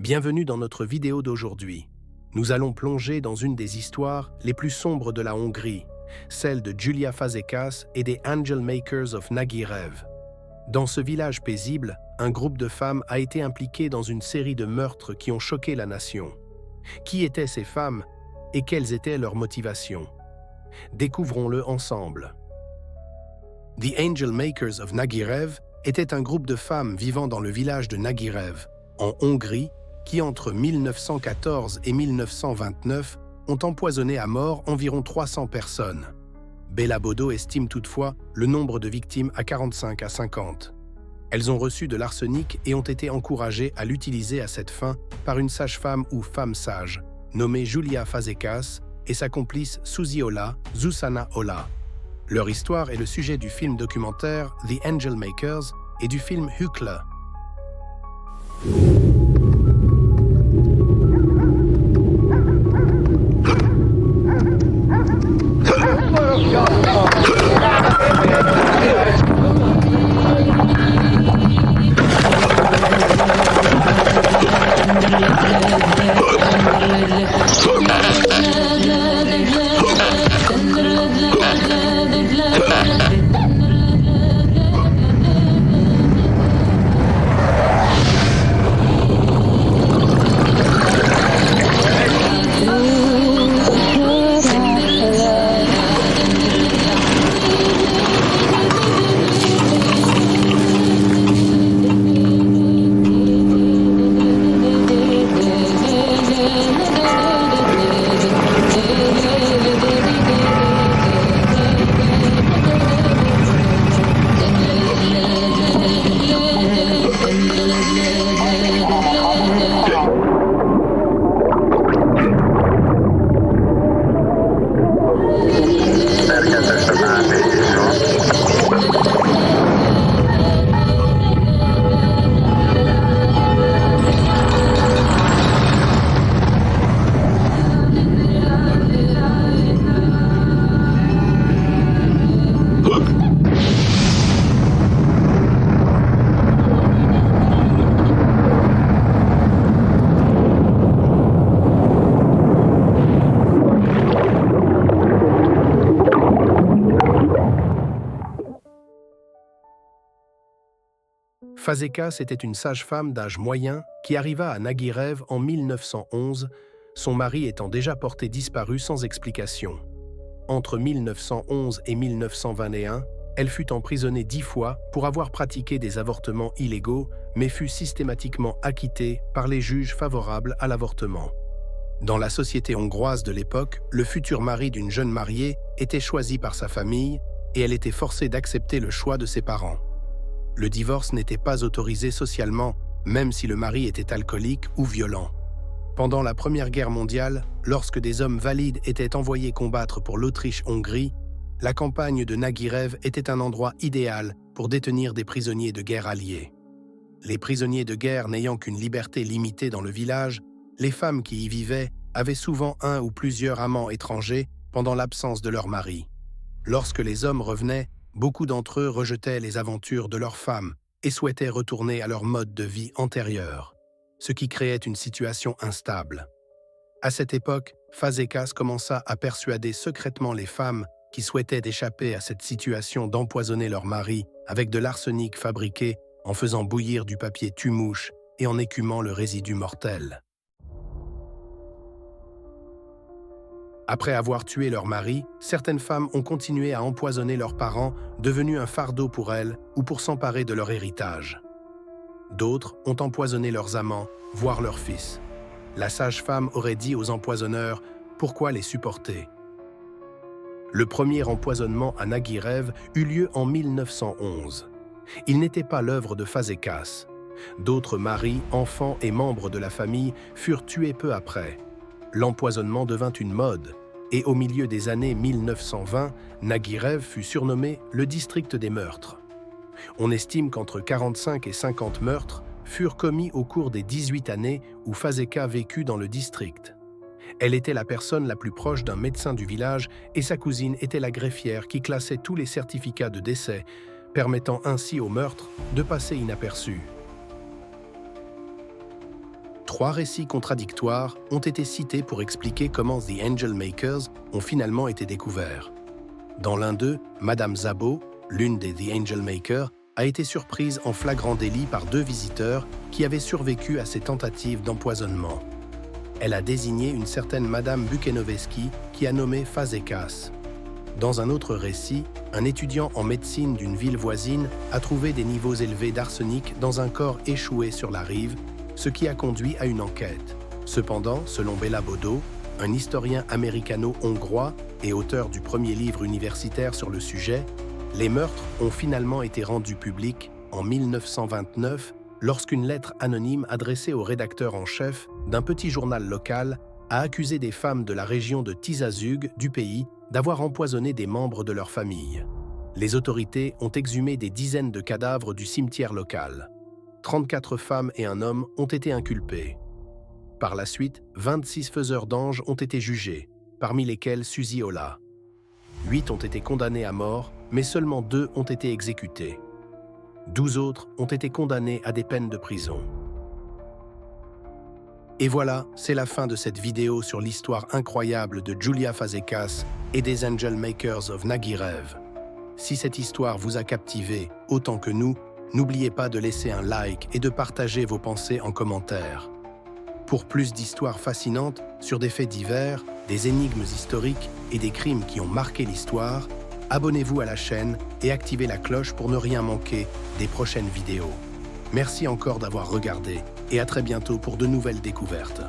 Bienvenue dans notre vidéo d'aujourd'hui. Nous allons plonger dans une des histoires les plus sombres de la Hongrie, celle de Julia Fazekas et des Angel Makers of Nagirev. Dans ce village paisible, un groupe de femmes a été impliqué dans une série de meurtres qui ont choqué la nation. Qui étaient ces femmes et quelles étaient leurs motivations? Découvrons-le ensemble. The Angel Makers of Nagirev était un groupe de femmes vivant dans le village de Nagirev, en Hongrie, qui entre 1914 et 1929 ont empoisonné à mort environ 300 personnes. Bella Bodo estime toutefois le nombre de victimes à 45 à 50. Elles ont reçu de l'arsenic et ont été encouragées à l'utiliser à cette fin par une sage-femme ou femme sage, nommée Julia Fazekas, et sa complice Suzy Ola, Zuzana Ola. Leur histoire est le sujet du film documentaire The Angel Makers et du film Hukle. Fazekas était une sage-femme d'âge moyen qui arriva à Nagirev en 1911, son mari étant déjà porté disparu sans explication. Entre 1911 et 1921, elle fut emprisonnée 10 fois pour avoir pratiqué des avortements illégaux, mais fut systématiquement acquittée par les juges favorables à l'avortement. Dans la société hongroise de l'époque, le futur mari d'une jeune mariée était choisi par sa famille et elle était forcée d'accepter le choix de ses parents. Le divorce n'était pas autorisé socialement, même si le mari était alcoolique ou violent. Pendant la Première Guerre mondiale, lorsque des hommes valides étaient envoyés combattre pour l'Autriche-Hongrie, la campagne de Nagirev était un endroit idéal pour détenir des prisonniers de guerre alliés. Les prisonniers de guerre n'ayant qu'une liberté limitée dans le village, les femmes qui y vivaient avaient souvent un ou plusieurs amants étrangers pendant l'absence de leur mari. Lorsque les hommes revenaient, beaucoup d'entre eux rejetaient les aventures de leurs femmes et souhaitaient retourner à leur mode de vie antérieur, ce qui créait une situation instable. À cette époque, Fazekas commença à persuader secrètement les femmes qui souhaitaient échapper à cette situation d'empoisonner leur mari avec de l'arsenic fabriqué en faisant bouillir du papier tue-mouche et en écumant le résidu mortel. Après avoir tué leur mari, certaines femmes ont continué à empoisonner leurs parents, devenus un fardeau pour elles ou pour s'emparer de leur héritage. D'autres ont empoisonné leurs amants, voire leurs fils. La sage-femme aurait dit aux empoisonneurs « Pourquoi les supporter ?» Le premier empoisonnement à Nagirev eut lieu en 1911. Il n'était pas l'œuvre de Fazekas. D'autres maris, enfants et membres de la famille furent tués peu après. L'empoisonnement devint une mode, et au milieu des années 1920, Nagirev fut surnommé le district des meurtres. On estime qu'entre 45 et 50 meurtres furent commis au cours des 18 années où Fazekas vécut dans le district. Elle était la personne la plus proche d'un médecin du village et sa cousine était la greffière qui classait tous les certificats de décès, permettant ainsi au meurtre de passer inaperçu. 3 récits contradictoires ont été cités pour expliquer comment The Angel Makers ont finalement été découverts. Dans l'un d'eux, Madame Szabo, l'une des The Angel Makers, a été surprise en flagrant délit par 2 visiteurs qui avaient survécu à ces tentatives d'empoisonnement. Elle a désigné une certaine Madame Bukenovesky qui a nommé Fazekas. Dans un autre récit, un étudiant en médecine d'une ville voisine a trouvé des niveaux élevés d'arsenic dans un corps échoué sur la rive, ce qui a conduit à une enquête. Cependant, selon Béla Bodo, un historien américano-hongrois et auteur du premier livre universitaire sur le sujet, les meurtres ont finalement été rendus publics en 1929 lorsqu'une lettre anonyme adressée au rédacteur en chef d'un petit journal local a accusé des femmes de la région de Tisazug du pays d'avoir empoisonné des membres de leur famille. Les autorités ont exhumé des dizaines de cadavres du cimetière local. 34 femmes et un homme ont été inculpés. Par la suite, 26 faiseurs d'anges ont été jugés, parmi lesquels Suzy Ola. 8 ont été condamnés à mort, mais seulement 2 ont été exécutés. 12 autres ont été condamnés à des peines de prison. Et voilà, c'est la fin de cette vidéo sur l'histoire incroyable de Julia Fazekas et des Angel Makers of Nagirev. Si cette histoire vous a captivé autant que nous, n'oubliez pas de laisser un like et de partager vos pensées en commentaire. Pour plus d'histoires fascinantes sur des faits divers, des énigmes historiques et des crimes qui ont marqué l'histoire, abonnez-vous à la chaîne et activez la cloche pour ne rien manquer des prochaines vidéos. Merci encore d'avoir regardé et à très bientôt pour de nouvelles découvertes.